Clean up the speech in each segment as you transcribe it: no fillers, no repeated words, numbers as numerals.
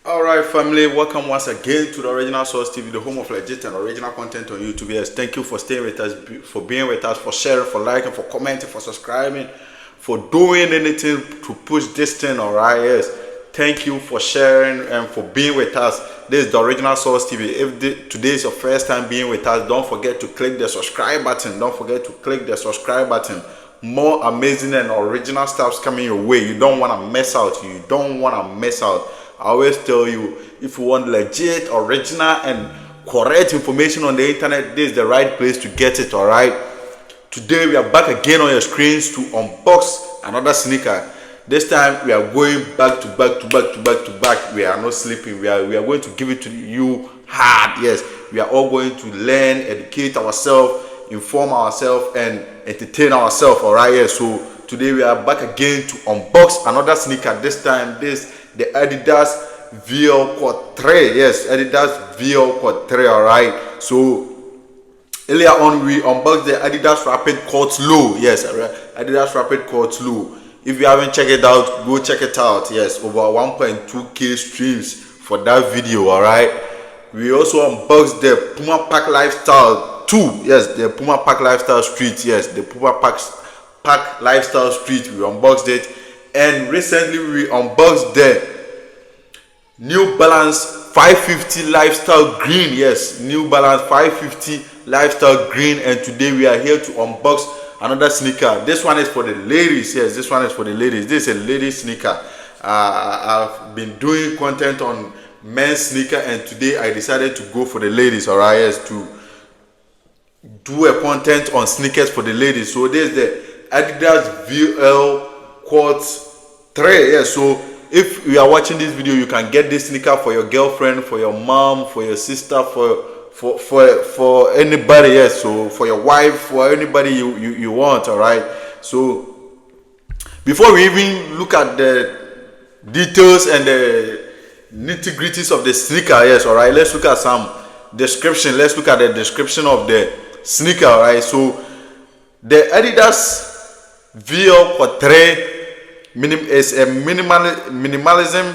Alright family, welcome once again to the Original Source TV, the home of legit and original content on YouTube. Yes, thank you for staying with us, for being with us, for sharing, for liking, for commenting, for subscribing, for doing anything to push this thing. Alright, yes, thank you for sharing and for being with us. This is the Original Source TV. If today is your first time being with us, don't forget to click the subscribe button. Don't forget to click the subscribe button. More amazing and original stuff's coming your way. You don't want to miss out. You don't want to miss out. I always tell you, if you want legit, original, and correct information on the internet, this is the right place to get it. All right. Today we are back again on your screens to unbox another sneaker. This time we are going back to back. We are not sleeping. We are going to give it to you hard. Yes, we are all going to learn, educate ourselves, inform ourselves, and entertain ourselves. All right. Yes. So today we are back again to unbox another sneaker. This time the Adidas VL Quad 3. Yes, Adidas VL Quad 3. All right. So earlier on we unboxed the Adidas Rapid Quad Low. Yes, Adidas Rapid Quad Low. If you haven't checked it out, go check it out. Yes, over 1.2k streams for that video. All right. We also unboxed the Puma Pack Lifestyle 2. Yes, the Puma Pack Lifestyle Street. Yes, the Puma Pack Lifestyle Street. We unboxed it. And recently we unboxed the New Balance 550 Lifestyle Green. Yes, New Balance 550 Lifestyle Green. And today we are here to unbox another sneaker. This one is for the ladies. Yes, this one is for the ladies. This is a lady sneaker. I've been doing content on men's sneaker, and today I decided to go for the ladies. All right, yes, to do a content on sneakers for the ladies. So this is the Adidas VL Quad 3. Yeah, so if you are watching this video, you can get this sneaker for your girlfriend, for your mom, for your sister, for anybody. Yes, so for your wife, for anybody you want. All right. So before we even look at the details and the nitty-gritties of the sneaker, yes, all right, let's look at some description. Let's look at the description of the sneaker. All right. So the Adidas VL Quad 3 is a minimalism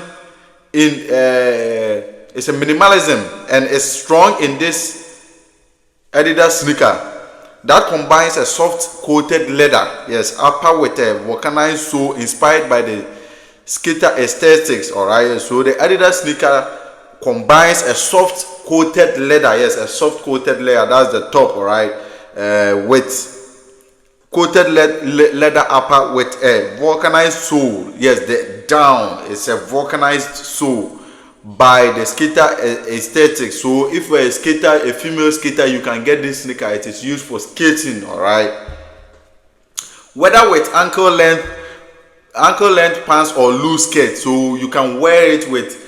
it's a minimalism and is strong in this Adidas sneaker that combines a soft coated leather, yes, upper with a vulcanized sole inspired by the skater aesthetics. All right, so the Adidas sneaker combines a soft coated leather, yes, a soft coated leather, that's the top. All right, with coated leather upper with a vulcanized sole. Yes, the down is a vulcanized sole by the skater aesthetics. So if you're a skater, a female skater, you can get this sneaker. It is used for skating. All right, whether with ankle length pants or loose skirt. So you can wear it with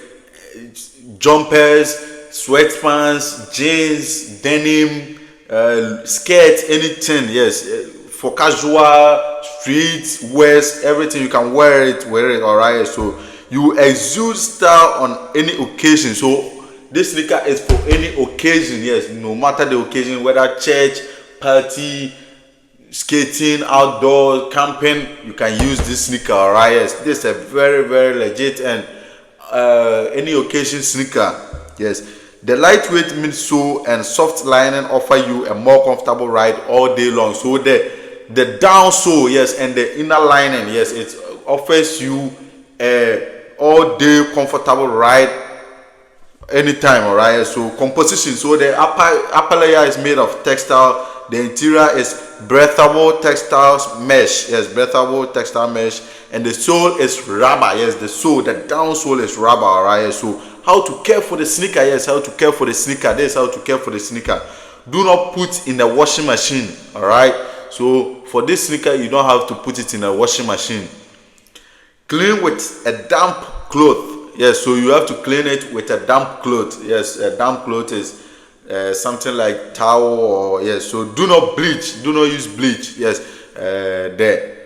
jumpers, sweatpants, jeans, denim, skirt, anything. Yes, for casual, street wears, everything, you can wear it. All right. So you exude style on any occasion. So this sneaker is for any occasion. Yes, no matter the occasion, whether church, party, skating, outdoor, camping, you can use this sneaker. All right. Yes, this is a very legit and any occasion sneaker. Yes. The lightweight midsole and soft lining offer you a more comfortable ride all day long. So the down sole, yes, and the inner lining, yes, it offers you a all day comfortable ride anytime. All right. So composition, so the upper layer is made of textile, the interior is breathable textile mesh. Yes, breathable textile mesh, and the sole is rubber. Yes, the down sole is rubber. All right. So how to care for the sneaker? Yes, how to care for the sneaker. This is how to care for the sneaker. Do not put in the washing machine. All right. So for this sneaker, you don't have to put it in a washing machine. Clean with a damp cloth. Yes, so you have to clean it with a damp cloth. Yes, a damp cloth is something like towel, or yes. So do not bleach. Do not use bleach. Yes, the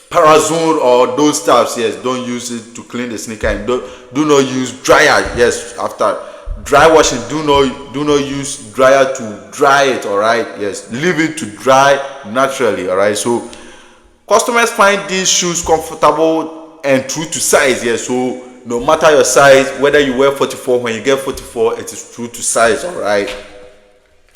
Parazone or those stuffs. Yes, don't use it to clean the sneaker. And do not use dryer. Yes, after dry washing, do not use dryer to dry it. All right. Yes, leave it to dry naturally. All right. So customers find these shoes comfortable and true to size. Yes, so no matter your size, whether you wear 44, when you get 44, it is true to size. All right.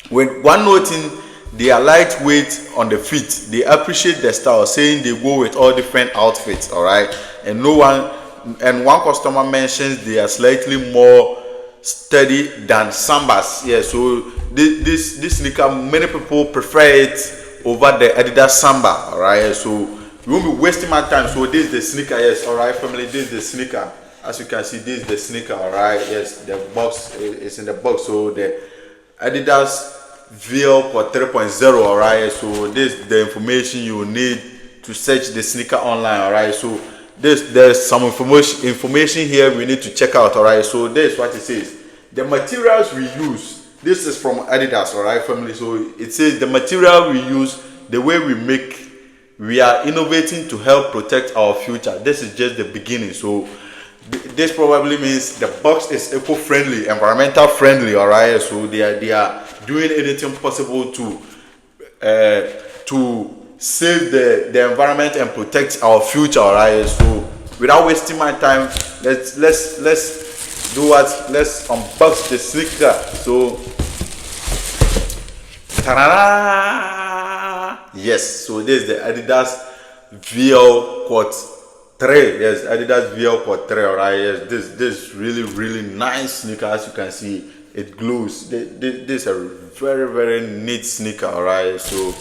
When one noting, they are lightweight on the feet. They appreciate the style, saying they go with all different outfits. All right. And one customer mentions they are slightly more sturdy than Sambas. Yeah, so this sneaker, many people prefer it over the Adidas Samba. All right, so you won't be wasting my time. So this is the sneaker. Yes, all right, family, this is the sneaker. As you can see, this is the sneaker. All right, yes, the box is in the box. So the Adidas VL for 3.0. All right, so this is the information you need to search the sneaker online. All right, so there's some information here we need to check out. All right, so this is what it says. The materials we use, this is from Adidas. All right, family. So it says the material we use, the way we make, we are innovating to help protect our future. This is just the beginning. So this probably means the box is eco-friendly, environmental friendly. All right, so they are doing anything possible to save the environment and protect our future. All right, so without wasting my time, let's do what? Let's unbox the sneaker. So ta-da! Yes, so this is the Adidas VL Quad 3. Yes, Adidas VL Quad 3. All right, yes, this really nice sneaker. As you can see, it glows. This is a very neat sneaker. All right, so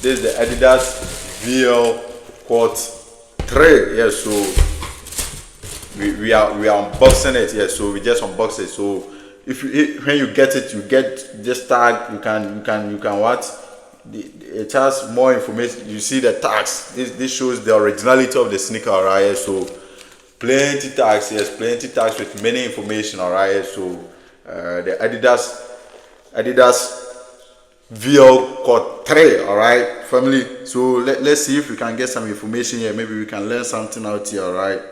this is the Adidas VL Quad 3. Yes, so we are unboxing it. Yes, so we just unbox it. So when you get it, you get this tag. You can what? It has more information. You see the tags. This shows the originality of the sneaker. All right, so plenty tags. Yes, plenty tags with many information. All right, so the Adidas VL Quad 3. All right, family. So let's see if we can get some information here. Maybe we can learn something out here. All right.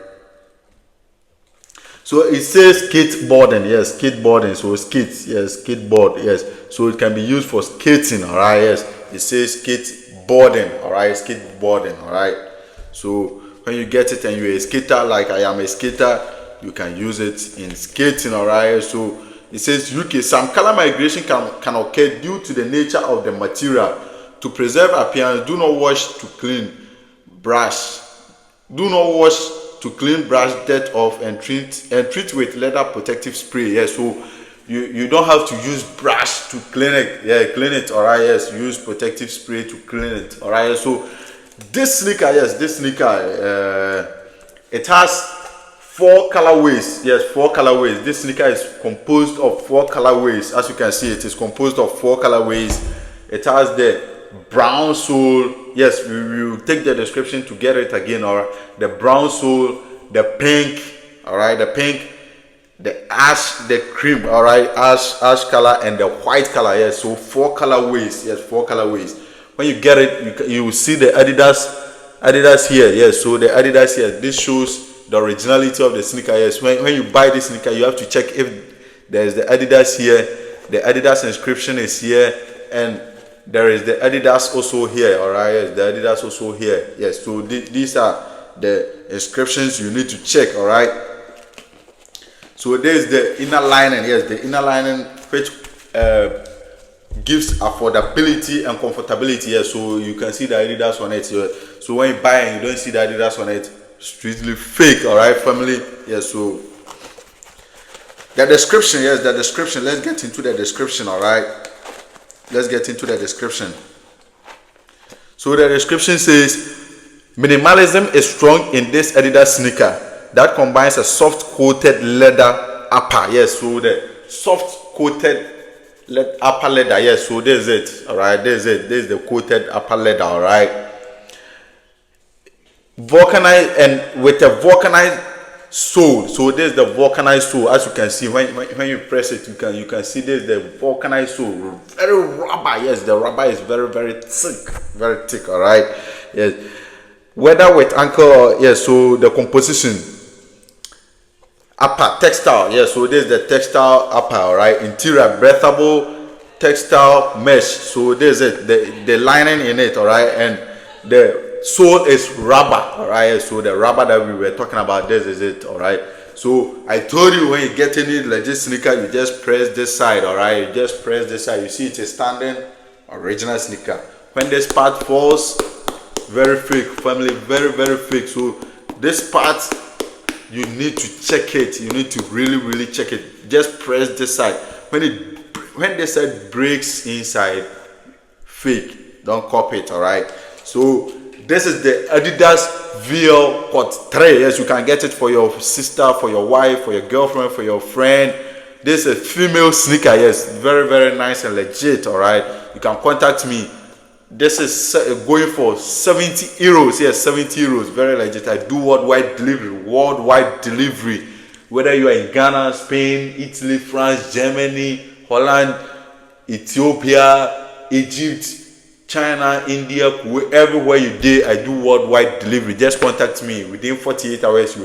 So it says skateboarding. Yes, skateboarding. So skates. Yes, skateboard. Yes. So it can be used for skating. All right. Yes. It says skateboarding. All right. Skateboarding. All right. So when you get it and you're a skater, like I am a skater, you can use it in skating. All right. So it says UK, some color migration can occur due to the nature of the material. To preserve appearance, do not wash to clean brush. Do not wash to clean brush dirt off and treat with leather protective spray. Yes, so you don't have to use brush to clean it. Yeah, clean it. All right, yes, use protective spray to clean it. All right, so this sneaker, yes, this sneaker, it has 4 colorways. Yes, 4 colorways. This sneaker is composed of 4 colorways. As you can see, it is composed of 4 colorways. It has the brown sole. Yes, we will take the description to get it again. All right, the brown sole, the pink. All right, the pink, the ash, the cream. All right, ash color and the white color. Yes, so 4 colorways. Yes, 4 colorways. When you get it, you will see the Adidas here. Yes, so the Adidas here. This shows the originality of the sneaker. Yes, when you buy this sneaker, you have to check if there is the Adidas here. The Adidas inscription is here, and there is the Adidas also here. All right, yes, the Adidas also here. Yes, so these are the inscriptions you need to check. All right, so there's the inner lining. Yes, the inner lining, which gives affordability and comfortability. Yes, so you can see the Adidas on it. So when you buy and you don't see the Adidas on it, strictly fake. All right, family. Yes, so the description. Yes, the description. Let's get into the description. All right. Let's get into the description. So the description says, minimalism is strong in this Adidas sneaker that combines a soft coated leather upper. Yes, so the soft coated upper leather. Yes, so there's it. All right, there's it. There's the coated upper leather. All right, vulcanized and with a vulcanized sole. So there's the vulcanized sole. As you can see, when you press it, you can see there's the vulcanized sole. Very rubber. Yes, the rubber is very thick. All right. Yes, whether with ankle or yes. So the composition, upper textile. Yes, so there's the textile upper. All right. Interior breathable textile mesh. So there's it. The lining in it. All right, and the sole is rubber. All right, so the rubber that we were talking about, this is it. All right, So I told you, when you get any legit sneaker, you just press this side, all right? You just press this side. You see it's a standing original sneaker. When this part falls, very fake, family, very, very fake. So this part, you need to check it. You need to really, really check it. Just press this side. When this side breaks inside, fake. Don't copy it, all right? So this is the Adidas VL Cut 3. Yes, you can get it for your sister, for your wife, for your girlfriend, for your friend. This is a female sneaker. Yes, very, very nice and legit, all right? You can contact me. This is going for 70 euros. Yes, 70 euros. Very legit. I do worldwide delivery. Worldwide delivery. Whether you are in Ghana, Spain, Italy, France, Germany, Holland, Ethiopia, Egypt, China, India, everywhere you did, I do worldwide delivery. Just contact me. Within 48 hours,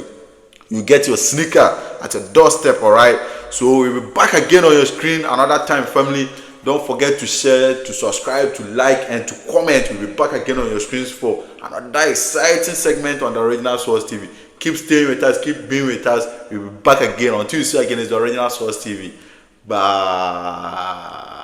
you get your sneaker at your doorstep, all right? So we'll be back again on your screen another time, family. Don't forget to share, to subscribe, to like, and to comment. We'll be back again on your screens for another exciting segment on the Original Source TV. Keep staying with us, keep being with us. We'll be back again. Until you see again, it's the Original Source TV. Bye.